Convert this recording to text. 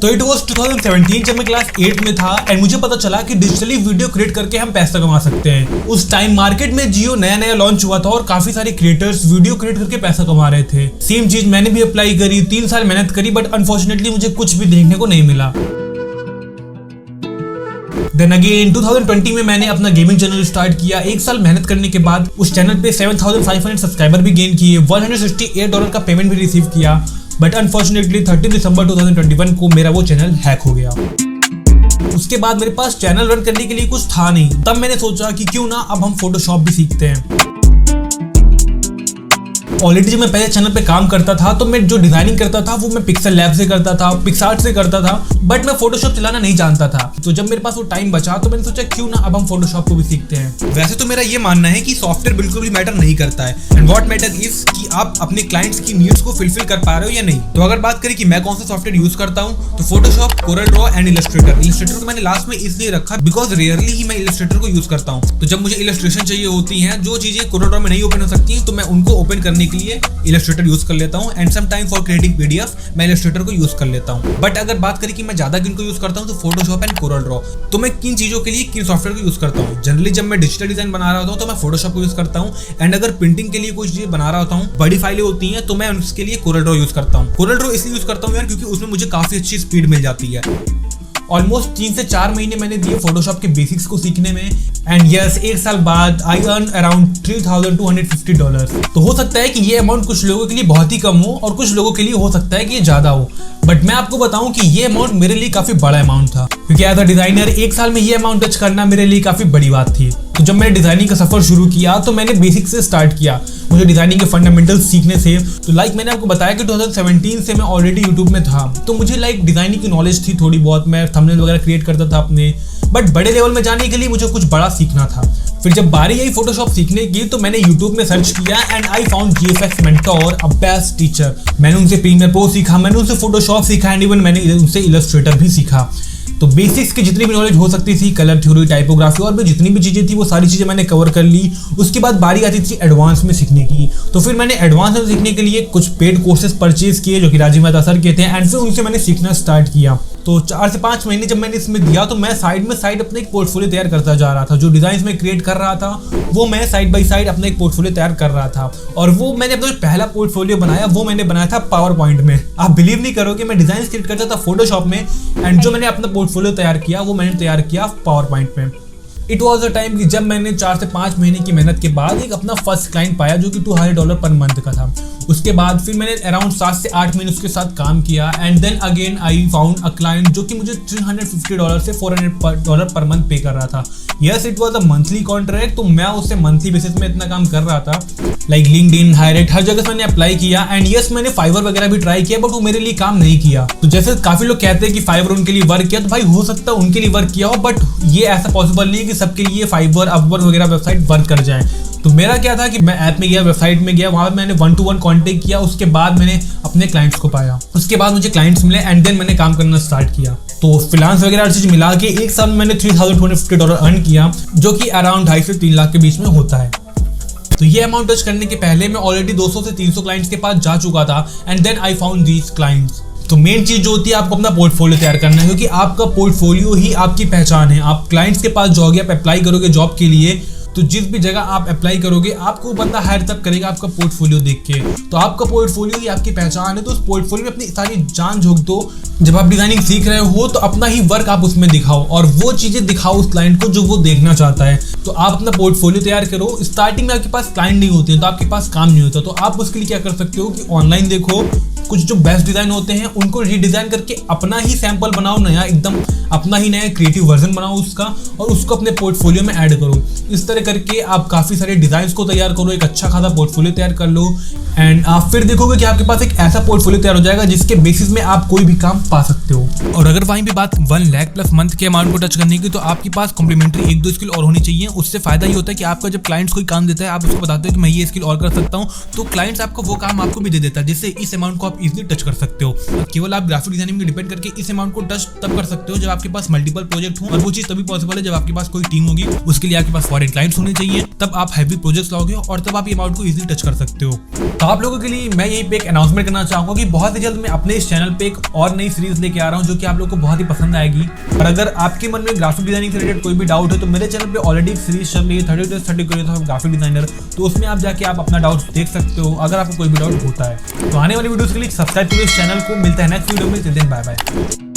तो it was 2017 जब मैं क्लास 8 में था एंड मुझे पता चला कि डिजिटली वीडियो क्रिएट करके हम पैसा कमा सकते हैं। उस टाइम मार्केट में जियो नया लॉन्च हुआ था और काफी सारे क्रिएटर्स वीडियो क्रिएट करके पैसा कमा रहे थे। सेम चीज मैंने भी अप्लाई करी, 3 साल मेहनत करी, बट अनफॉर्चुनेटली मुझे कुछ भी देखने को नहीं मिला। देन अगेन 2020 में मैंने अपना गेमिंग चैनल स्टार्ट किया। 1 साल मेहनत करने के बाद उस चैनल पे 7500 सब्सक्राइबर भी गेन किए, $168 का पेमेंट भी रिसीव किया। बट अनफॉर्चुनेटली 13 दिसंबर 2021 को मेरा वो चैनल हैक हो गया। उसके बाद मेरे पास चैनल रन करने के लिए कुछ था नहीं। तब मैंने सोचा कि क्यों ना अब हम फोटोशॉप भी सीखते हैं। ऑलरेडी जब मैं पहले चैनल पे काम करता था तो मैं जो डिजाइनिंग करता था वो मैं पिक्सल लैब से करता था, पिक्सार्ट से करता था, बट मैं फोटोशॉप चलाना नहीं जानता था। तो जब मेरे पास वो टाइम बचा तो मैंने सोचा क्यों ना अब हम फोटोशॉप को भी सीखते हैं। वैसे तो मेरा ये मानना है कि सॉफ्टवेयर बिल्कुल भी मैटर नहीं करता है, एंड व्हाट मैटर इज कि आप अपने क्लाइंट्स की नीड्स को फुलफिल कर पा रहे हो या नहीं। तो अगर बात करें कि मैं कौन सा सॉफ्टवेयर यूज करता हूँ तो Photoshop, Corel Draw and Illustrator. Illustrator को मैंने लास्ट में इसलिए रखा बिकॉज रेयरली ही मैं इलस्ट्रेटर को यूज करता हूँ। तो जब मुझे इलस्ट्रेशन चाहिए होती है, जो चीजें कोरल ड्रॉ में नहीं ओपन हो सकती, तो मैं उनको ओपन करने के लिए इलस्ट्रेटर यूज कर लेता हूं। And sometime for creating PDF मैं इलस्ट्रेटर को यूज कर लेता हूं। बट अगर बात करें कि मैं ज्यादा किनको यूज करता हूं तो फोटोशॉप एंड कोरल ड्रॉ। तो मैं किन चीजों के लिए किन सॉफ्टवेयर को यूज करता हूं? जनरली जब मैं डिजिटल डिजाइन बना रहा होता हूं तो मैं फोटोशॉप को यूज करता हूं, एंड अगर प्रिंटिंग के लिए कुछ चीजें बना रहा होता हूं, बड़ी फाइलें होती हैं, तो मैं उसके लिए कोरल ड्रॉ यूज करता हूं। कोरल ड्रॉ इसलिए यूज करता हूं यार क्योंकि उसमें मुझे काफी अच्छी स्पीड मिल जाती है। ऑलमोस्ट 3 से 4 महीने मैंने दिए फोटोशॉप के बेसिक्स को सीखने में, एंड यस 1 साल बाद आई अर्न अराउंड $3,250। तो हो सकता है कि ये अमाउंट कुछ लोगों के लिए बहुत ही कम हो और कुछ लोगों के लिए हो सकता है कि ये ज्यादा हो, बट मैं आपको बताऊं कि ये अमाउंट मेरे लिए काफी बड़ा अमाउंट था, क्योंकि एज अ डिजाइनर 1 साल में ये अमाउंट टच करना मेरे लिए काफी बड़ी बात थी। तो जब मैंने डिजाइनिंग का सफर शुरू किया तो मैंने बेसिक से स्टार्ट किया, मुझे डिजाइनिंग के फंडामेंटल्स सीखने से। तो मैंने आपको बताया कि 2017 से मैं ऑलरेडी यूट्यूब में था, तो मुझे डिजाइनिंग की नॉलेज थी थोड़ी बहुत, मैं थंबनेल वगैरह क्रिएट करता था अपने, बट बड़े लेवल में जाने के लिए मुझे कुछ बड़ा सीखना था। फिर जब बारी आई फोटोशॉप सीखने की तो मैंने यूट्यूब में सर्च किया and I found GFX mentor, a best teacher. मैंने उनसे प्रीमियर प्रो सीखा, मैंने उनसे फोटोशॉप सीखा, एंड इवन मैंने उनसे इलस्ट्रेटर भी सीखा। तो बेसिक्स की जितनी भी नॉलेज हो सकती थी, कलर थ्योरी, टाइपोग्राफी और भी जितनी भी चीज़ें थी, वो सारी चीज़ें मैंने कवर कर ली। उसके बाद बारी आती थी एडवांस में सीखने की। तो फिर मैंने एडवांस में सीखने के लिए कुछ पेड कोर्सेज परचेज किए जो कि राजीव मेहता सर के थे, एंड फिर उनसे मैंने सीखना स्टार्ट किया। तो 4 से 5 महीने जब मैंने इसमें दिया तो मैं साइड अपने एक पोर्टफोलियो तैयार करता जा रहा था। जो डिजाइन में क्रिएट कर रहा था वो मैं साइड बाय साइड अपना एक पोर्टफोलियो तैयार कर रहा था, और वो मैंने अपना पहला पोर्टफोलियो बनाया वो मैंने बनाया था पावर पॉइंट में। आप बिलीव नहीं करोगे, मैं डिजाइन क्रिएट करता था फोटोशॉप में, एंड जो मैंने अपना पोर्टफोलियो तैयार किया वो मैंने तैयार किया पावर पॉइंट में। इट वॉज अ टाइम कि जब मैंने 4 से 5 महीने की मेहनत के बाद एक अपना फर्स्ट क्लाइंट पाया जो कि $200 पर मंथ का था। उसके बाद फिर मैंने अराउंड 7 से 8 महीने उसके साथ काम किया, and then again I found a client जो कि मुझे $350 से $400 पर मंथ पे कर रहा था। Yes it was a monthly contract, तो मैं उससे मंथली बेसिस में इतना काम कर रहा था। लिंक्डइन, हायरेट, हर जगह से मैंने अप्लाई किया, एंड यस मैंने फाइवर वगैरह भी ट्राई किया, बट वो मेरे लिए काम नहीं किया। तो जैसे काफी लोग कहते हैं कि फाइवर उनके लिए वर्क किया, तो भाई हो सकता है उनके लिए वर्क किया हो, बट ये ऐसा पॉसिबल नहीं है कि सबके लिए फाइवर, अपवर्क वगैरह वेबसाइट वर्क कर जाए। तो मेरा क्या था कि मैं ऐप में गया, वेबसाइट में गया, वहां मैंने 1-to-1 कांटेक्ट किया, उसके बाद मैंने अपने क्लाइंट्स को पाया, उसके बाद मुझे क्लाइंट्स मिले, एंड देन मैंने काम करना स्टार्ट किया। तो फ्रीलांस वगैरह हर चीज मिला के 1 साल में मैंने $3,250 अर्न किया, जो कि अराउंड 2.5 से 3 लाख के बीच में होता है। तो ये अमाउंट टच करने के पहले मैं ऑलरेडी 200 से 300 क्लाइंट्स के पास जा चुका था, and then I found these clients. तो मेन चीज जो होती है आपको अपना पोर्टफोलियो तैयार करना है, क्योंकि आपका पोर्टफोलियो ही आपकी पहचान है। आप क्लाइंट्स के पास जाओगे, आप अप्लाई करोगे जॉब के लिए, तो जिस भी जगह आप अप्लाई करोगे आपको बंदा हायर तब करेगा आपका पोर्टफोलियो देख के। तो आपका पोर्टफोलियो ही आपकी पहचान है, तो उस पोर्टफोलियो में अपनी सारी जान झोंक दो। जब आप डिजाइनिंग सीख रहे हो तो अपना ही वर्क आप उसमें दिखाओ, और वो चीजें दिखाओ उस क्लाइंट को जो वो देखना चाहता है। तो आप अपना पोर्टफोलियो तैयार करो। स्टार्टिंग में आपके पास क्लाइंट नहीं होते हैं तो आपके पास काम नहीं होता, तो आप उसके लिए क्या कर सकते हो कि ऑनलाइन देखो, कुछ जो बेस्ट डिजाइन होते हैं उनको रीडिजाइन करके अपना ही सैंपल बनाओ, नया एकदम अपना ही नया क्रिएटिव वर्जन बनाओ उसका, और उसको अपने पोर्टफोलियो में ऐड करो। इस तरह करके आप काफी सारे डिजाइन को तैयार करो, एक अच्छा खासा पोर्टफोलियो तैयार कर लो, एंड आप फिर देखोगे कि आपके पास एक ऐसा पोर्टफोलियो तैयार हो जाएगा जिसके बेसिस में आप कोई भी काम पा सकते हो। और अगर वहीं भी बात 1 लाख प्लस मंथ के अमाउंट को टच करने की, तो आपके पास कॉम्प्लीमेंट्री 1-2 स्किल और होनी चाहिए। उससे फायदा ये होता है कि आपका जब क्लाइंट्स कोई काम देता है, आप उसको बताते हो कि मैं ये स्किल और कर सकता हूँ, तो क्लाइंट्स आपको वो काम आपको भी दे देता है, जिससे इस अमाउंट को आप इजिली टच कर सकते हो। केवल आप ग्राफिक डिजाइनिंग में डिपेंड करके इस अमाउंट को टच तब कर सकते हो जब आपके पास मल्टीपल प्रोजेक्ट हो, और वो चीज तभी पॉसिबल है जब आपके पास कोई टीम होगी। उसके लिए आपके पास फॉरेन क्लाइंट क्लाइंट्स होने चाहिए, तब आप हैवी प्रोजेक्ट्स लाओगे और तब आप ये अमाउंट को इजीली टच कर सकते हो। तो आप लोगों के लिए मैं यहीं पे एक अनाउंसमेंट करना चाहूंगा कि बहुत ही जल्द मैं अपने इस चैनल पे एक और नई सीरीज लेके आ रहा हूँ जो कि आप लोगों को बहुत ही पसंद आएगी। और अगर आपके मन में ग्राफिक डिजाइनिंग से रिलेटेड कोई भी डाउट है तो मेरे चैनल पे ऑलरेडी एक सीरीज चल रही है 30 days 30 careers of graphic designer, तो उसमें आप जाके आप अपना डाउट देख सकते हो अगर आपको कोई भी डाउट होता है। तो आने वाली वीडियोस के लिए सब्सक्राइब करिए इस चैनल को। मिलता है नेक्स्ट वीडियो में, बाय बाय।